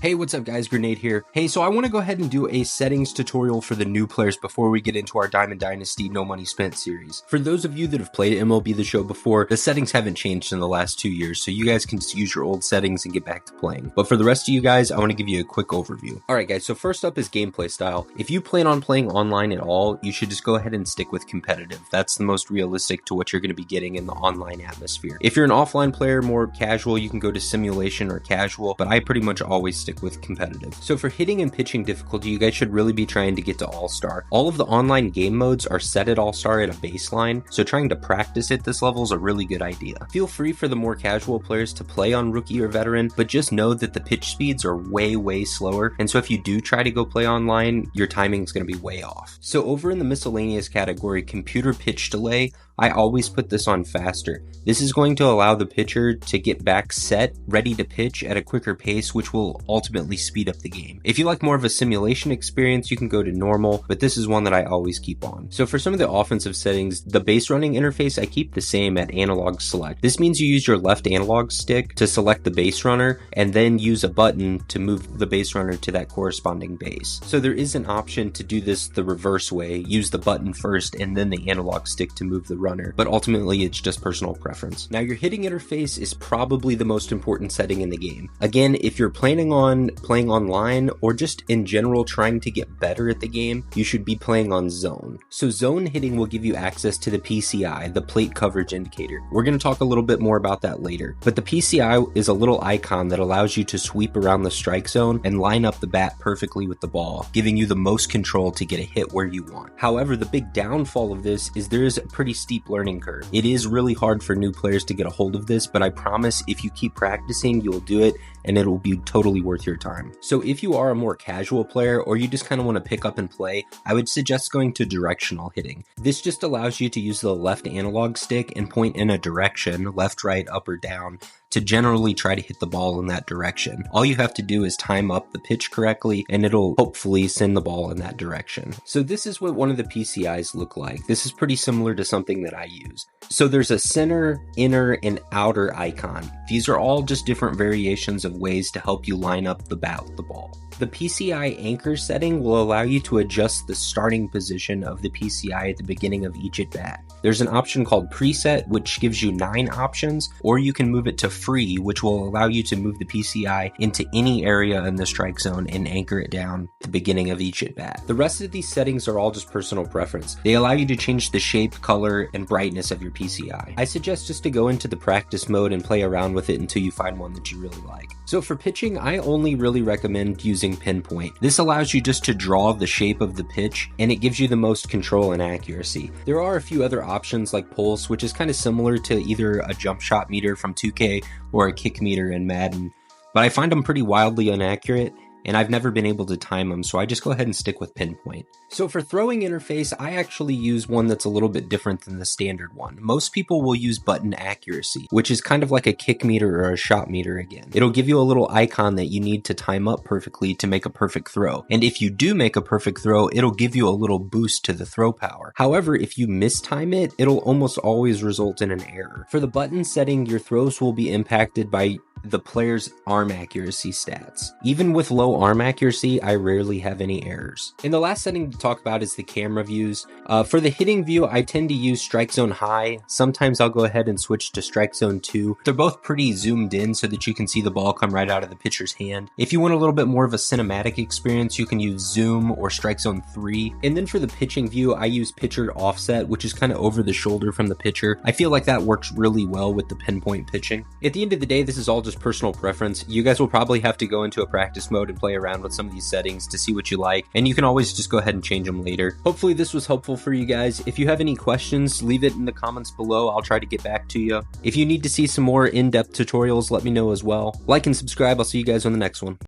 Hey, what's up guys, Grenade here. Hey, so I want to go ahead and do a settings tutorial for the new players before we get into our Diamond Dynasty No Money Spent series. For those of you that have played MLB The Show before, the settings haven't changed in the last 2 years, so you guys can just use your old settings and get back to playing. But for the rest of you guys, I want to give you a quick overview. Alright guys, so first up is gameplay style. If you plan on playing online at all, you should just go ahead and stick with competitive. That's the most realistic to what you're going to be getting in the online atmosphere. If you're an offline player, more casual, you can go to simulation or casual, but I pretty much always stick with competitive. So for hitting and pitching difficulty, you guys should really be trying to get to All-Star. All of the online game modes are set at All-Star at a baseline, so trying to practice at this level is a really good idea. Feel free for the more casual players to play on Rookie or Veteran, but just know that the pitch speeds are way slower, and so if you do try to go play online, your timing is going to be way off. So over in the miscellaneous category, computer pitch delay, I always put this on faster. This is going to allow the pitcher to get back set, ready to pitch at a quicker pace, which will ultimately speed up the game. If you like more of a simulation experience, you can go to normal, but this is one that I always keep on. So for some of the offensive settings, the base running interface I keep the same at analog select. This means you use your left analog stick to select the base runner and then use a button to move the base runner to that corresponding base. So there is an option to do this the reverse way, use the button first and then the analog stick to move the runner, but ultimately it's just personal preference. Now your hitting interface is probably the most important setting in the game. Again, if you're planning on playing online or just in general trying to get better at the game, you should be playing on zone. So zone hitting will give you access to the PCI, the plate coverage indicator. We're going to talk a little bit more about that later, but the PCI is a little icon that allows you to sweep around the strike zone and line up the bat perfectly with the ball, giving you the most control to get a hit where you want. However, the big downfall of this is there is a pretty steep learning curve. It is really hard for new players to get a hold of this, but I promise if you keep practicing, you'll do it and it will be totally worth your time. So if you are a more casual player or you just kind of want to pick up and play, I would suggest going to directional hitting. This just allows you to use the left analog stick and point in a direction, left, right, up, or down, to generally try to hit the ball in that direction. All you have to do is time up the pitch correctly and it'll hopefully send the ball in that direction. So this is what one of the PCIs look like. This is pretty similar to something that I use. So there's a center, inner, and outer icon. These are all just different variations of ways to help you line up the bat with the ball. The PCI anchor setting will allow you to adjust the starting position of the PCI at the beginning of each at bat. There's an option called preset, which gives you 9 options, or you can move it to free, which will allow you to move the PCI into any area in the strike zone and anchor it down at the beginning of each at bat. The rest of these settings are all just personal preference. They allow you to change the shape, color, and brightness of your PCI. I suggest just to go into the practice mode and play around with it until you find one that you really like. So for pitching, I only really recommend using pinpoint. This allows you just to draw the shape of the pitch and it gives you the most control and accuracy. There are a few other options like pulse, which is kind of similar to either a jump shot meter from 2K or a kick meter in Madden, but I find them pretty wildly inaccurate and I've never been able to time them, so I just go ahead and stick with pinpoint. So for throwing interface, I actually use one that's a little bit different than the standard one. Most people will use button accuracy, which is kind of like a kick meter or a shot meter again. It'll give you a little icon that you need to time up perfectly to make a perfect throw. And if you do make a perfect throw, it'll give you a little boost to the throw power. However, if you mistime it, it'll almost always result in an error. For the button setting, your throws will be impacted by the player's arm accuracy stats. Even with low arm accuracy, I rarely have any errors. And the last setting to talk about is the camera views. For the hitting view, I tend to use strike zone high. Sometimes I'll go ahead and switch to strike zone 2. They're both pretty zoomed in so that you can see the ball come right out of the pitcher's hand. If you want a little bit more of a cinematic experience, you can use zoom or strike zone 3. And then for the pitching view, I use pitcher offset, which is kind of over the shoulder from the pitcher. I feel like that works really well with the pinpoint pitching. At the end of the day, this is all just personal preference. You guys will probably have to go into a practice mode and play around with some of these settings to see what you like, and you can always just go ahead and change them later. Hopefully this was helpful for you guys. If you have any questions, leave it in the comments below. I'll try to get back to you. If you need to see some more in-depth tutorials, let me know as well. Like and subscribe. I'll see you guys on the next one.